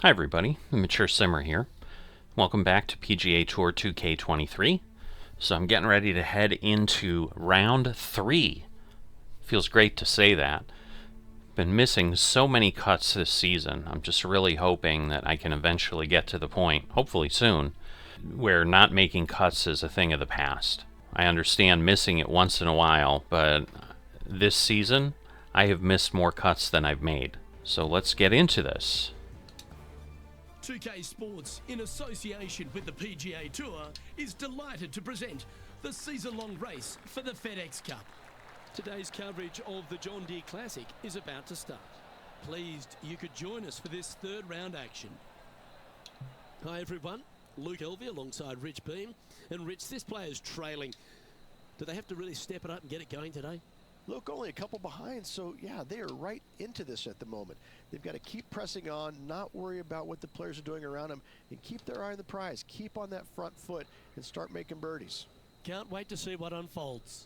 Hi everybody, the Mature Simmer here. Welcome back to PGA Tour 2K23. So I'm getting ready to head into round 3. Feels great to say that. Been missing so many cuts this season. I'm just really hoping that I can eventually get to the point, hopefully soon, where not making cuts is a thing of the past. I understand missing it once in a while, but this season I have missed more cuts than I've made. So let's get into this. 2K Sports, in association with the PGA Tour, is delighted to present the season-long race for the FedEx Cup. Today's coverage of the John Deere Classic is about to start. Pleased you could join us for this third round action. Hi everyone, Luke Elvey alongside Rich Beam. And Rich, this player's trailing. Do they have to really step it up and get it going today? Look, only a couple behind, so yeah, they are right into this at the moment. They've got to keep pressing on, not worry about what the players are doing around them, and keep their eye on the prize. Keep on that front foot and start making birdies. Can't wait to see what unfolds.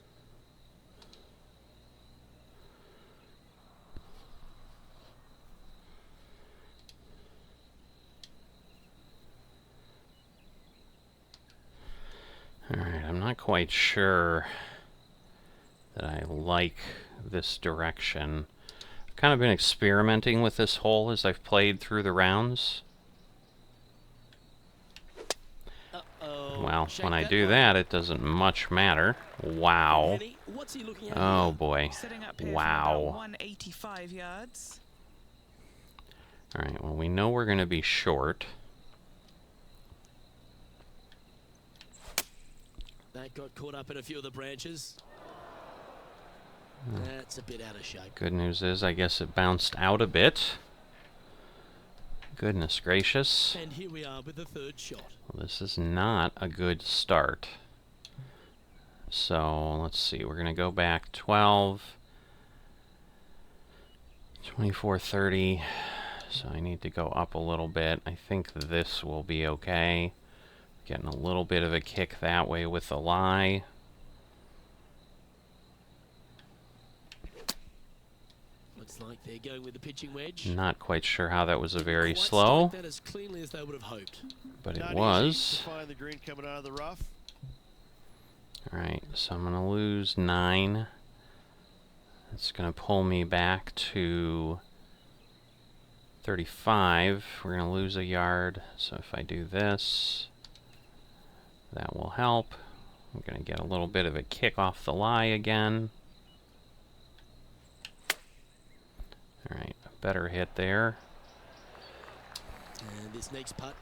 Alright, I'm not quite sure that I like this direction. I've kind of been experimenting with this hole as I've played through the rounds. Well, when I do that, it doesn't much matter. Wow. Oh boy. Wow. 185 yards. Alright, well, we know we're going to be short. That got caught up in a few of the branches. That's a bit out of shape. Good news is, I guess it bounced out a bit. Goodness gracious. And here we are with the third shot. Well, this is not a good start. So, let's see. We're going to go back 12, 24, 30. So I need to go up a little bit. I think this will be okay. Getting a little bit of a kick that way with the lie. Looks like they're going with the pitching wedge. Not quite sure how that was a very slow, that as cleanly as they would have hoped. but it Not was. easy to find the green coming out of the rough. Alright, so I'm going to lose 9. It's going to pull me back to 35. We're going to lose a yard, so if I do this, that will help. I'm going to get a little bit of a kick off the lie again. Alright, a better hit there. And this next putt,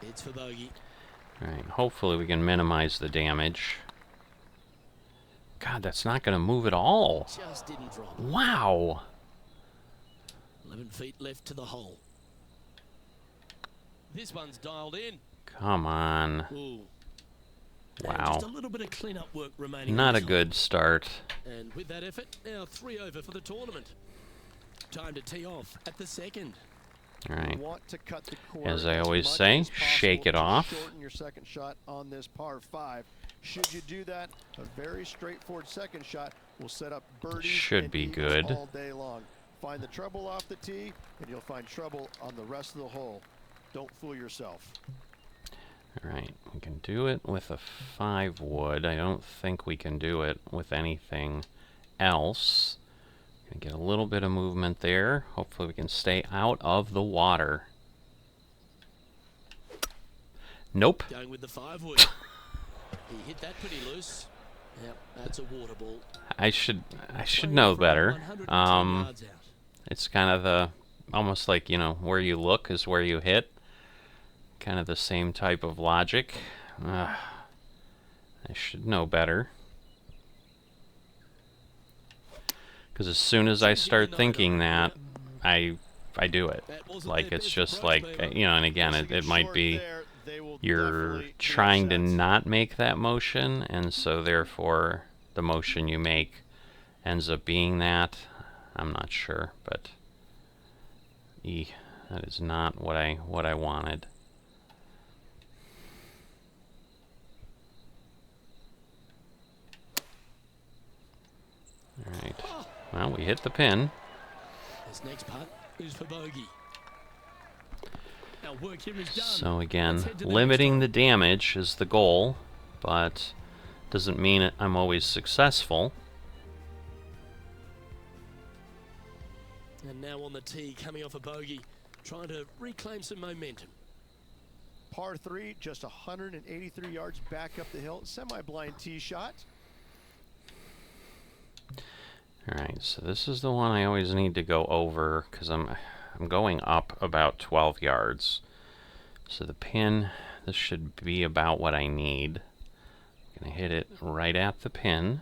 it's for bogey. Alright, hopefully we can minimize the damage. God, that's not going to move at all. Just didn't drop. Wow! 11 feet left to the hole. This one's dialed in. Come on. Ooh. Wow. Just a little bit of clean-up work remaining. Not on a the good start. And with that effort, now 3 over for the tournament. Time to tee off at the second. Alright. Want to cut the cord As I as always much say, as possible shake it to off. Shorten your second shot on this par 5. Should you do that, a very straightforward second shot will set up birdies Should and be eagles good. all day long. Find the trouble off the tee, and you'll find trouble on the rest of the hole. Don't fool yourself. Alright, we can do it with a 5 wood. I don't think we can do it with anything else. Gonna get a little bit of movement there. Hopefully we can stay out of the water. Nope. Going with the 5 wood. He hit that pretty loose. Yep, that's a water ball. I should know better. 110 yards out. It's kind of the, almost like, you know, where you look is where you hit. Kind of the same type of logic. I should know better. Because as soon as I start thinking that, I do it. Like, it's just like, you know, and again, it might be you're trying to not make that motion, and so therefore the motion you make ends up being that. I'm not sure, but that is not what I wanted. Alright. Well, we hit the pin. This next putt is for bogey. now. Work here is done. So again, Let's head to the limiting the next damage is the goal, but doesn't mean I'm always successful. hole. And now on the tee, coming off a bogey, trying to reclaim some momentum. Par 3, just 183 yards back up the hill. Semi-blind tee shot. Alright, so this is the one I always need to go over because I'm going up about 12 yards. So the pin, this should be about what I need. I'm going to hit it right at the pin.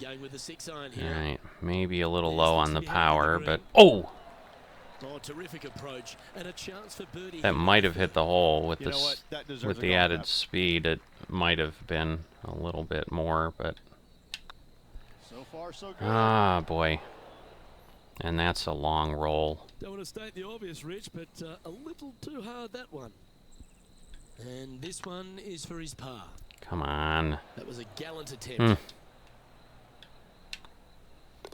Going with the 6-iron here. Alright, maybe a little There's low the on the tee power, heading to the but... Oh! Oh, terrific approach and a chance for birdie. That here. might have hit the hole with You know this, what? That deserves with a the golf added clap. speed. It might have been a little bit more, but So far, so good. ah, boy. And that's a long roll. Don't want to state the obvious, Rich, but a little too hard, that one. And this one is for his par. Come on. That was a gallant attempt. Hmm.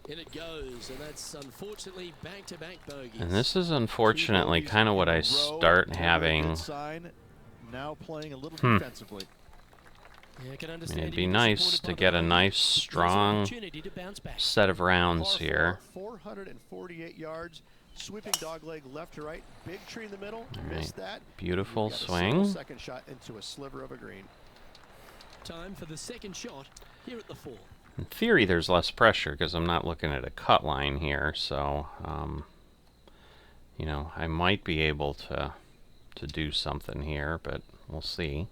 In it goes, and that's unfortunately back-to-back bogeys. And this is unfortunately kind of what I start having. Sign. Now playing a little Hmm. defensively. Yeah, I can I understand mean, it'd you're be nice disappointed to by the get a bogey. nice, There's an strong opportunity to bounce back. set of rounds Par 4, here. 448 yards. Sweeping dog leg left to right. Big tree in the middle. All Missed right. that. Beautiful You've got a single swing. second shot into a sliver of a green. Time for the second shot here at the 4. In theory, there's less pressure because I'm not looking at a cut line here, so you know, I might be able to do something here, but we'll see.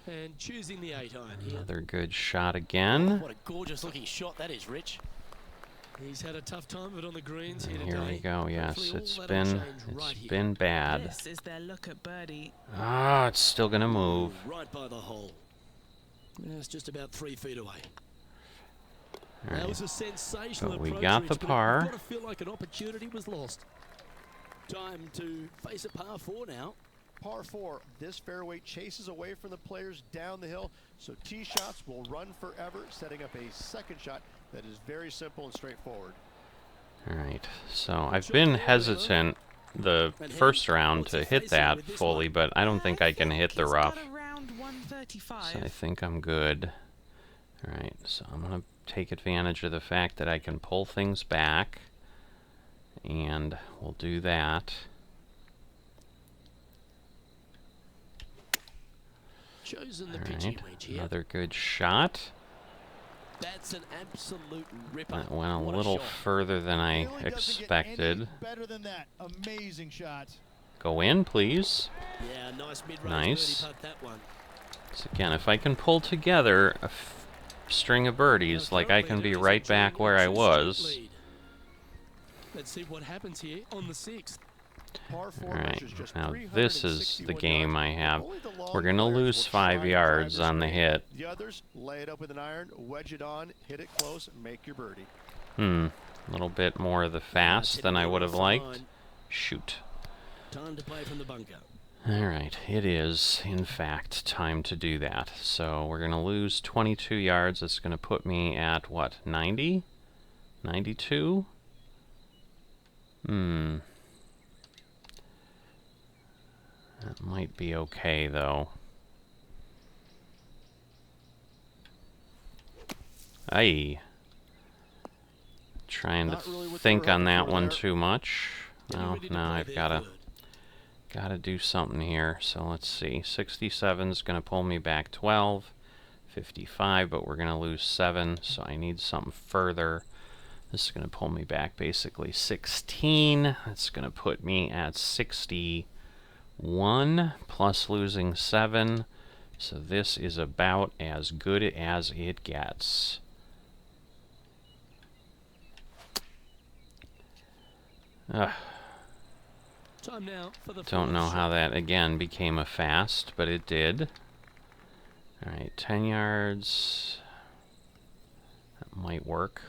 And choosing the 8-iron here. Another good shot again. What a gorgeous looking shot that is, Rich. He's had a tough time of it on the greens here And today. here we go. Yes, Hopefully it's all that'll been change right here. been bad. This is their look at birdie. Ah, it's still gonna move. Right by the hole. Yeah, it's just about 3 feet away. All That right. was a sensational But we approach, got Rich, the but par. You've got to feel like an opportunity was lost. Time to face a par 4 now. Par 4, this fairway chases away from the players down the hill, so tee shots will run forever, setting up a second shot that is very simple and straightforward. All right. So I've been hesitant the first round to hit that fully, but I don't think I can hit the It's rough. got around So 135. I think I'm good. All right. So I'm gonna take advantage of the fact that I can pull things back, and we'll do that. Chosen the All pitching right. wedge here. Another good shot. That's an absolute ripper. That went a What little shot. further than I Really doesn't get expected. any better than that. Amazing shot. Go in, please. Yeah, nice mid-range Nice. birdie putt, that one. So again, if I can pull together a string of birdies, like I can be right back where I was. Let's see what happens here on the 6th. Par 4 All right, measures just now this is the 361 game yards. I have. Only the long We're gonna players lose will 5 try to yards drive on the this hit. green. The others, lay it up with an iron, wedge it on, hit it close, make your birdie. A little bit more of the fast than I would have liked. Shoot. Time to play from the bunker. Alright, it is, in fact, time to do that. So we're going to lose 22 yards. It's going to put me at, what, 90? 92? That might be okay, though. Aye. Trying to Not really what they think were on hoping that for one there. too much. Getting No, ready to no, play I've their gotta third. gotta do something here. So let's see. 67 is gonna pull me back 12. 55, but we're gonna lose 7, so I need something further. This is gonna pull me back basically 16. That's gonna put me at 61 plus losing 7. So this is about as good as it gets. Ugh. Time now for the Don't fourth know how shot. that again became a fast, but it did. Alright, 10 yards. That might work.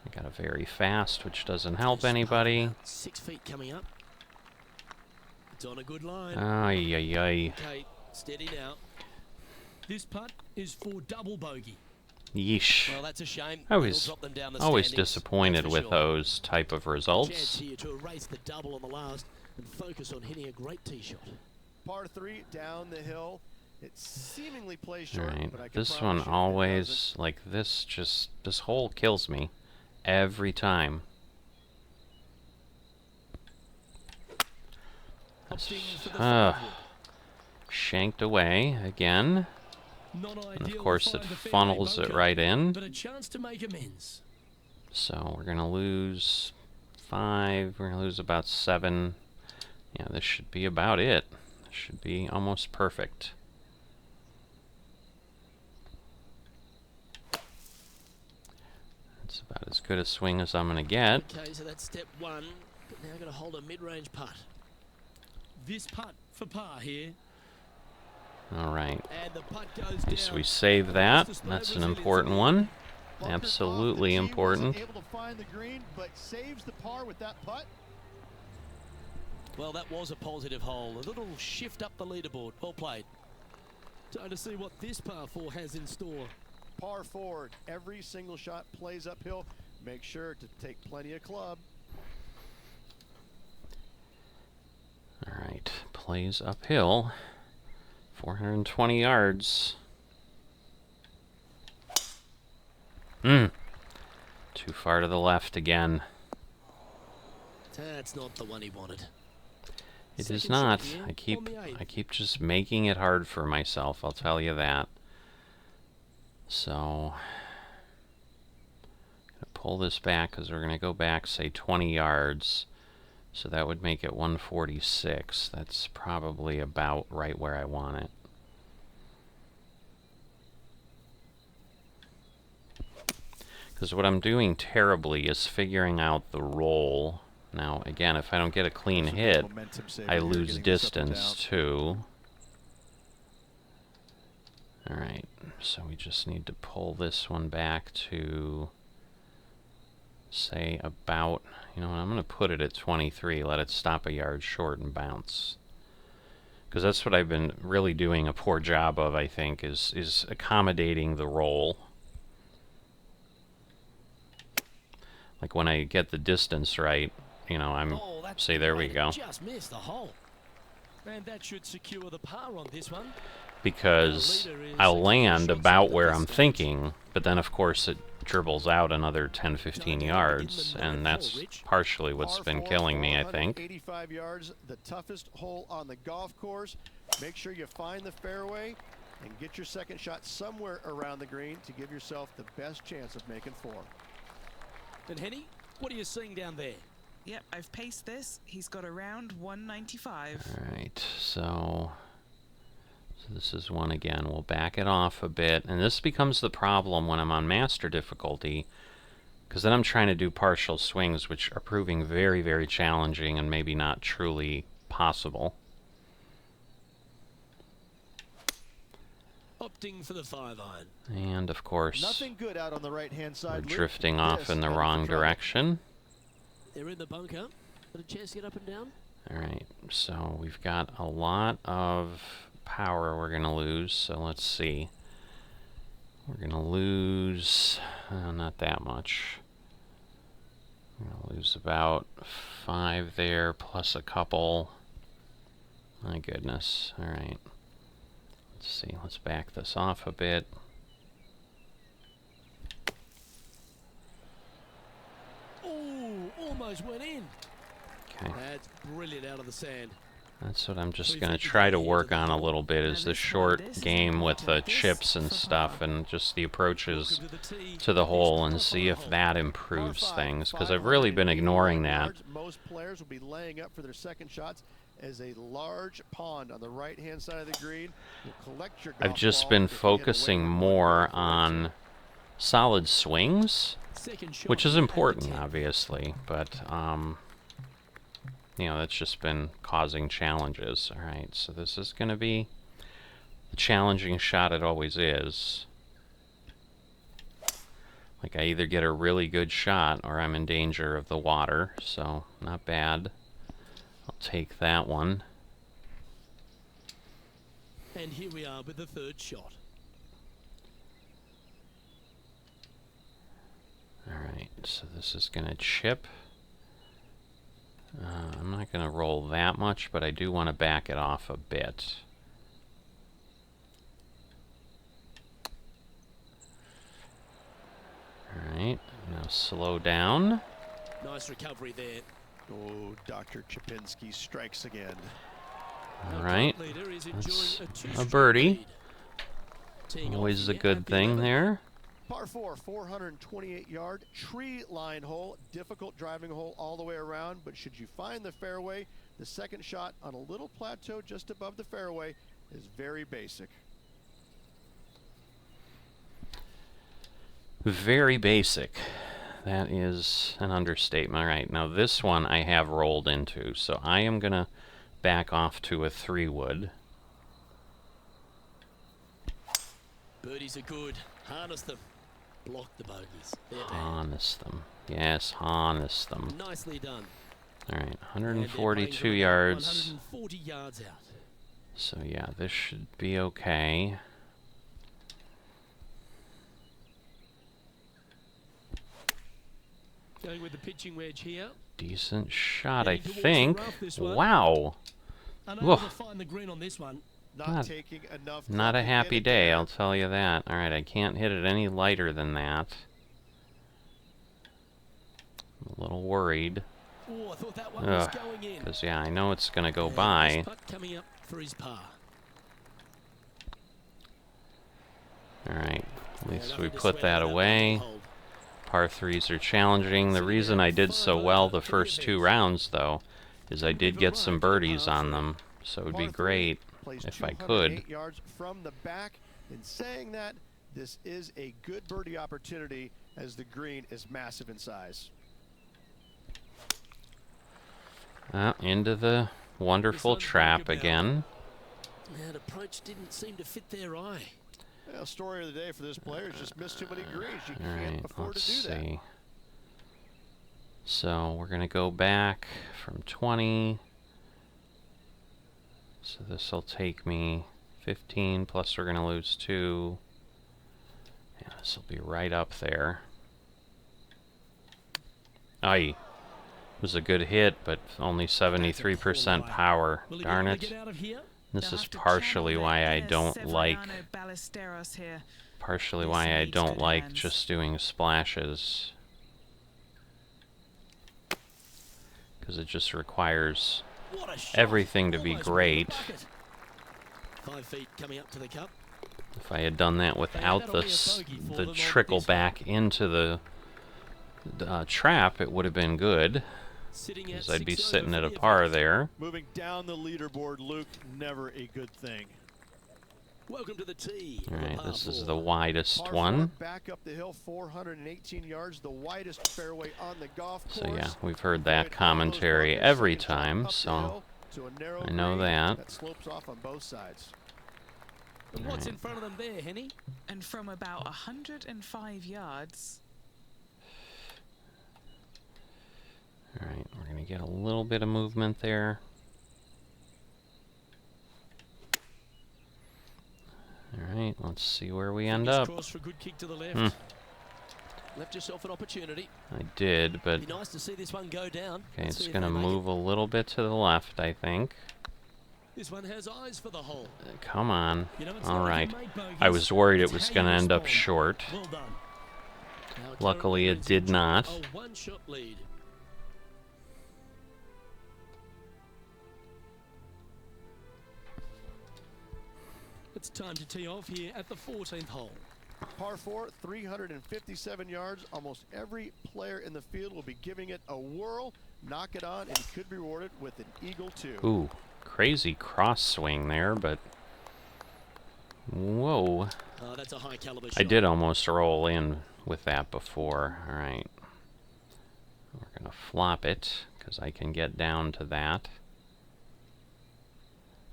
I got a very fast, which doesn't help Just anybody. about 6 feet coming up. It's on a good line. Ay, ay, ay. Okay, steady now. This putt is for double bogey. Yeesh. Well, that's a shame. I He'll was drop them down the always standings, disappointed that's for with sure. those type of Chance results. here to erase the double on the last and focus on hitting a great tee shot. Par 3 down the hill. It seemingly plays All short, right, but I can this promise one you it always, like this hole kills me every time. Opting for the Ah. 5 wood. Shanked away again. Not And ideal of to course it find the fairway funnels it bunker, right in. but a chance to make amends. So we're gonna lose 5, we're gonna lose about 7. Yeah, this should be about it. This should be almost perfect. That's about as good a swing as I'm gonna get. Okay, so that's step 1, but now got to hold a mid-range putt. This putt for par here. Alright, And the putt goes so down. we save that. That's an important one. Bunker off, Absolutely the tee important. wasn't able to find the green, but saves the par with that putt. Well, that was a positive hole. A little shift up the leaderboard. Well played. Time to see what this par 4 has in store. Par 4. Every single shot plays uphill. Make sure to take plenty of club. Alright, plays uphill. 420 yards. Too far to the left again. That's not the one he wanted. It is Second shot not. here on the eighth. I keep just making it hard for myself, I'll tell you that. So gonna pull this back because we're gonna go back, say 20 yards. So that would make it 146. That's probably about right where I want it. Because what I'm doing terribly is figuring out the roll. Now, again, if I don't get a clean hit, Momentum saver I here, lose getting this up and distance down. too. Alright, so we just need to pull this one back to, say, about, you know what, I'm going to put it at 23, let it stop a yard short and bounce. Because that's what I've been really doing a poor job of, I think, is accommodating the roll. Like when I get the distance right, you know, I'm, Oh, that's say, there we great. go. Just missed the hole. And that should secure the par on this one. Because The leader is I'll a few land shots about off at where this I'm stage. thinking, but then of course it dribbles out another 10, 15 Going down yards, in the and ninth that's hole, Rich. partially what's Par been 4, killing me, I think. 485 yards, the toughest hole on the golf course. Make sure you find the fairway and get your second shot somewhere around the green to give yourself the best chance of making 4. And Henny, what are you seeing down there? Yep, I've paced this. He's got around 195. Alright, so this is one again. We'll back it off a bit, and this becomes the problem when I'm on master difficulty, because then I'm trying to do partial swings, which are proving very, very challenging and maybe not truly possible. Opting for the 5-iron. And of course, Nothing good out on the right-hand we're side. Luke. drifting off This in the headed for wrong trouble. direction. They're in the bunker. Got a chance to get up and down. Alright, so we've got a lot of power we're going to lose, so let's see. We're going to lose, not that much. We're going to lose about 5 there, plus a couple. My goodness, alright. Let's see, let's back this off a bit. Ooh, almost went in. Okay. That's brilliant out of the sand. That's what I'm just So going to if you try get to into work the on a middle, little bit, now is the this short one, this is game not with the like this chips and for stuff, par. and just the approaches Welcome to the tee. to the hole, and This see if par that Par improves 5, things, because I've really been 581 ignoring that. yards. Most players will be laying up for their second shots as a large pond on the right-hand side of the green. You'll collect your I've golf just ball been if you hit away focusing from one more goal for on 18. solid swings, Second shot which is here at the important, 10. obviously, but you know, that's just been causing challenges. Alright, so this is going to be the challenging shot it always is. Like, I either get a really good shot or I'm in danger of the water, so not bad. I'll take that one. And here we are with the third shot. so this is going to chip. I'm not going to roll that much, but I do want to back it off a bit. Alright, now slow down. Nice recovery there. Oh, Dr. Chapinski strikes again. Alright, Leader is that's enjoying a two-stroke birdie. lead. Teeing off Always a here good at the thing 11th. there. Par 4, 428-yard tree line hole. Difficult driving hole all the way around, but should you find the fairway, the second shot on a little plateau just above the fairway is very basic. Very basic. That is an understatement. All right, now this one I have rolled into, so I am going to back off to a 3-wood. Birdies are good. Harness them. Block the bogeys. They're bad. Harness them. Yes, harness them. Nicely done. All right, And they're playing 142 from about yards. 140 yards out. So yeah, this should be okay. Going with the pitching wedge here. Decent shot, I Heading towards the think. rough, this one. Wow. Unable Whoa. to find the green on this one. Not taking enough. Not a club to happy get it day, there. I'll tell you that. All right, I can't hit it any lighter than that. I'm a little worried. Oh, I thought that one was Ugh, going in. because yeah, I know it's going to go And by. this putt coming up for his par. All right, at Yeah, least nothing we to put sweat that on that away. hole. Par 3s are challenging. The reason I did so well the first 2 rounds, though, is I did get some birdies on them. So it would be Par 3 great plays if I 208 could. yards from the back. In saying that, this is a good birdie opportunity as the green is massive in size. Into the wonderful This one's trap good again. That approach didn't seem to fit their eye. Well, story of the day for this player is just missed too many greens. You All can't right, afford let's to do that. see. So we're going to go back from 20. So this will take me 15, plus we're going to lose 2. Yeah, this will be right up there. Aye. It was a good hit, but only 73% power. Will he be Darn able to it. get out of here? This They'll is have to partially channel why their I inner don't like Severiano Ballesteros here. partially This why I needs don't good like hands. just doing splashes, because it just requires What a shot. everything to be Almost with a great. bucket. 5 feet coming up to the cup. If I had done that without that'll the be a bogey for the them on trickle this one. back into the trap, it would have been good, Sitting at because I'd be 6 sitting over at for a the par event. there. Moving down the leaderboard, Luke, never a good thing. Welcome to the tee. All of the right, par this is 4. the widest Par 4, one. back up the hill, 418 yards, the widest fairway on the golf course. So yeah, we've heard Avoid that all those commentary bunkers, every second shot time, up the so hill to a narrow I know green that. slopes off on both sides. And what's in front of them there, Henny? And from about 105 yards, All right, we're going to get a little bit of movement there. All right, let's see where we end Fingers up. crossed for a good kick to the left. Hmm. Left yourself an opportunity. I did, but Be nice to see this one go down. okay, Let's it's see if going to they make it. move a little bit to the left, I think. This one has eyes for the hole. Come on. You know, it's All not like right. you make bogeys, I was worried it it's was how going to you end up respond. short. Well done. Now Luckily, currently it did enjoying not. A one-shot lead. It's time to tee off here at the 14th hole. Par 4, 357 yards. Almost every player in the field will be giving it a whirl. Knock it on, and he could be rewarded with an eagle too. Ooh, crazy cross swing there, but whoa. Oh, that's a high caliber shot. I did almost roll in with that before. All right. We're going to flop it because I can get down to that.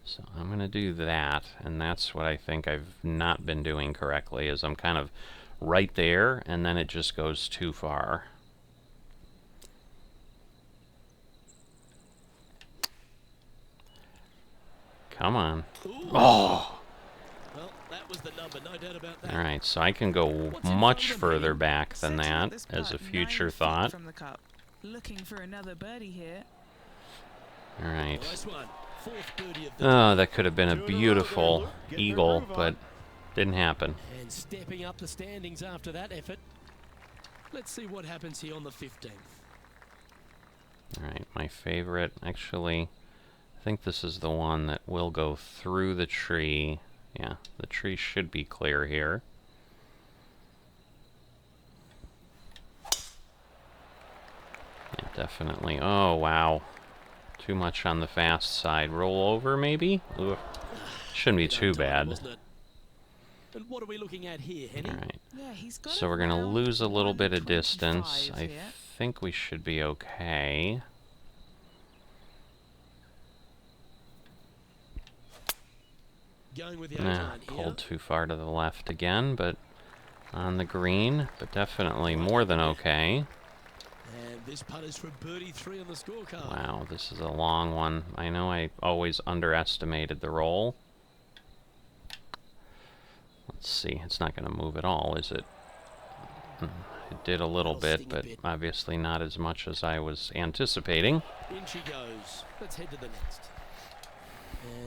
So I'm going to do that, and that's what I think I've not been doing correctly, is I'm kind of right there, and then it just goes too far. Come on. Ooh. Oh! Well, that That was the number, no doubt about that. All right, so I can go much further back than Setting up that this as a putt 9 future feet thought. from the cup. Looking for another birdie here. All right. Nice one. Fourth birdie of the Oh, that could have been a 2 in row there, beautiful Luke. Getting their eagle, groove on. but didn't happen. And stepping up the standings after that effort. Let's see what happens here on the 15th. All right, my favorite, actually, I think this is the one that will go through the tree. Yeah, the tree should be clear here. Yeah, definitely. Oh, wow. Too much on the fast side. Roll over, maybe? Ugh. Shouldn't be Bit too untimed, bad. wasn't it? And what are we looking at here, Henny? All right. Yeah, he's got So it we're going to around lose a little bit of 125 distance. I here. think we should be okay. Going with the Nah, 8-iron here. pulled too far to the left again, but on the green, but definitely more than okay. And this putt is for birdie 3 on the scorecard. Wow, this is a long one. I know I always underestimated the roll. Let's see, it's not going to move at all, is it? It did a little That'll bit, sting a but bit. obviously not as much as I was anticipating. In she goes. Let's head to the next.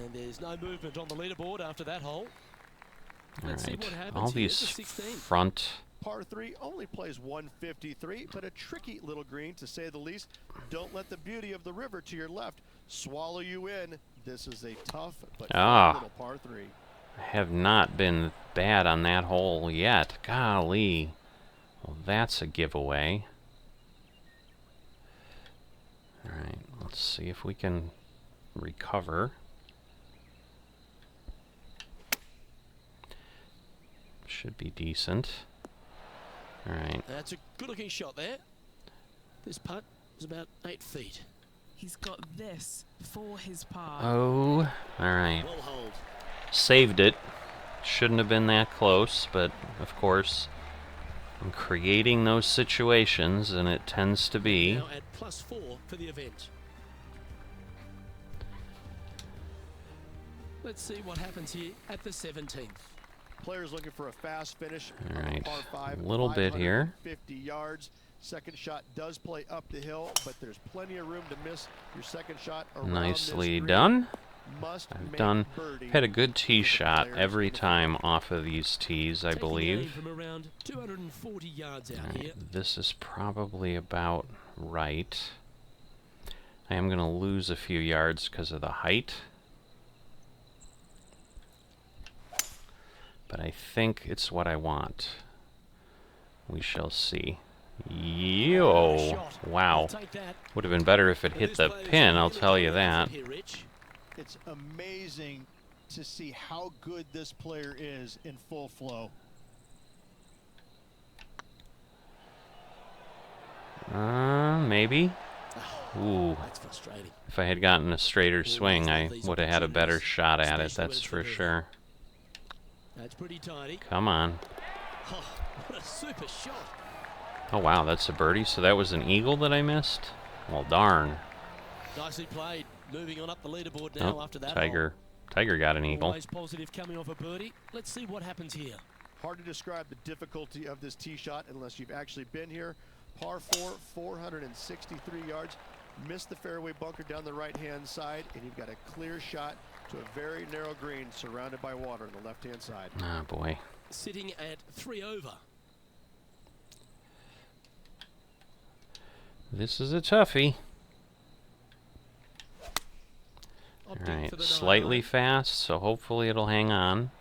And there's no movement on the leaderboard after that hole. Let's see Alright, what happens all here at these the 16th. front... Par 3 only plays 153, but a tricky little green to say the least. Don't let the beauty of the river to your left swallow you in. This is a tough but fun little par 3. I have not been bad on that hole yet. Golly. Well, that's a giveaway. Alright, let's see if we can recover. Should be decent. Alright. That's a good-looking shot there. This putt is about 8 feet. He's got this for his par. Oh, alright. Well hold. Saved it. Shouldn't have been that close, but of course, I'm creating those situations, and it tends to be. Now at +4 for the event. Let's see what happens here at the 17th. Players looking for a fast finish. All on the right, par 5, a little bit here. 50 yards. Second shot does play up the hill, but there's plenty of room to miss your second shot around Nicely this green. done. Must I've make done, birdie. had a good tee shot players every in the time off of these tees, I Taking aim believe. from around 240 yards out Alright, here. this is probably about right. I am going to lose a few yards because of the height. But I think it's what I want. We shall see. Yo! Shot. Wow. I'll take that. Would have been better if it Well, hit this the player's pin, I'll really tell you got that. effort here, Rich. It's amazing to see how good this player is in full flow. Maybe. Ooh. That's frustrating. If I had gotten a straighter swing, I these would have had a better opportunities, shot at it, especially when that's it's for the river. sure. That's pretty tidy. Come on. Oh, what a super shot. Oh wow, that's a birdie, so that was an eagle that I missed? Well, darn. Nicely played. Moving on up the leaderboard now Oh, after that. Tiger got an hole. eagle. Always positive coming off a birdie. Let's see what happens here. Hard to describe the difficulty of this tee shot unless you've actually been here. Par 4, 463 yards. Missed the fairway bunker down the right-hand side, and you've got a clear shot to a very narrow green surrounded by water on the left-hand side. Oh boy. Sitting at 3 over. This is a toughie. Opting Alright, for the slightly 9-iron. fast, so hopefully it'll hang on.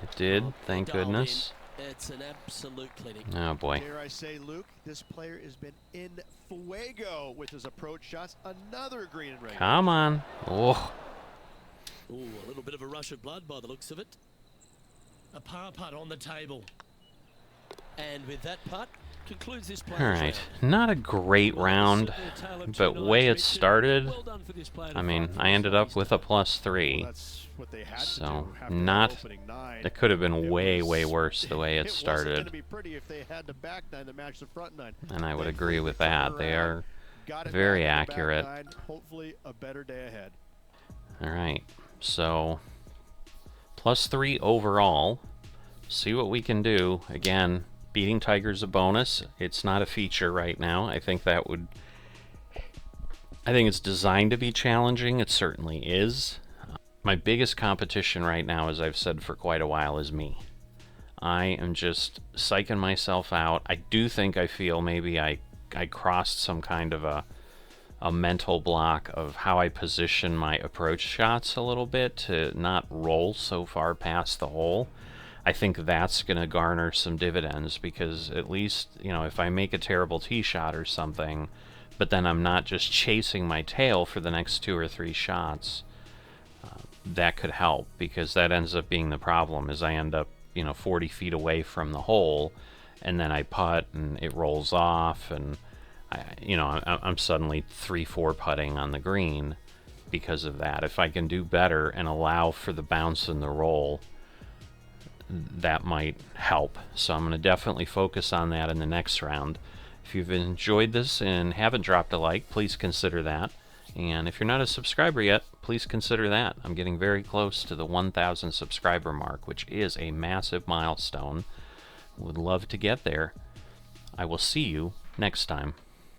It did, Oh, thank dialed in. goodness. It's an absolute clinic. Oh boy. Dare I say, Luke, this player has been in fuego with his approach shots. Another green and ring. Come on. Oh, Ooh, a little bit of a rush of blood by the looks of it. A par putt on the table. And with that putt, concludes this player's alright. round. Not a great Well, round, certainly a tale of but two way nights, it Richard. started, Well done for this player to I mean, fight for I his ended up race with a today. +3. Well, that's what they had to So, do after that not, opening 9. it could have been It way, was- way worse the way it It wasn't going to started. be pretty if they had the back 9 to match the front 9. And I would Thankfully, agree with they turned that. They around, are got it very back on the back accurate. 9. Hopefully a better day ahead. Alright, so +3 overall. See what we can do. Again, beating Tiger's a bonus. It's not a feature right now. I think it's designed to be challenging. It certainly is. My biggest competition right now, as I've said for quite a while, is me. I am just psyching myself out. I do think I feel maybe I crossed some kind of a mental block of how I position my approach shots a little bit to not roll so far past the hole. I think that's going to garner some dividends, because at least, you know, if I make a terrible tee shot or something, but then I'm not just chasing my tail for the next 2 or 3 shots, that could help, because that ends up being the problem, is I end up, you know, 40 feet away from the hole, and then I putt and it rolls off, and I'm suddenly 3-4 putting on the green because of that. If I can do better and allow for the bounce and the roll, that might help. So I'm going to definitely focus on that in the next round. If you've enjoyed this and haven't dropped a like, please consider that. And if you're not a subscriber yet, please consider that. I'm getting very close to the 1,000 subscriber mark, which is a massive milestone. Would love to get there. I will see you next time.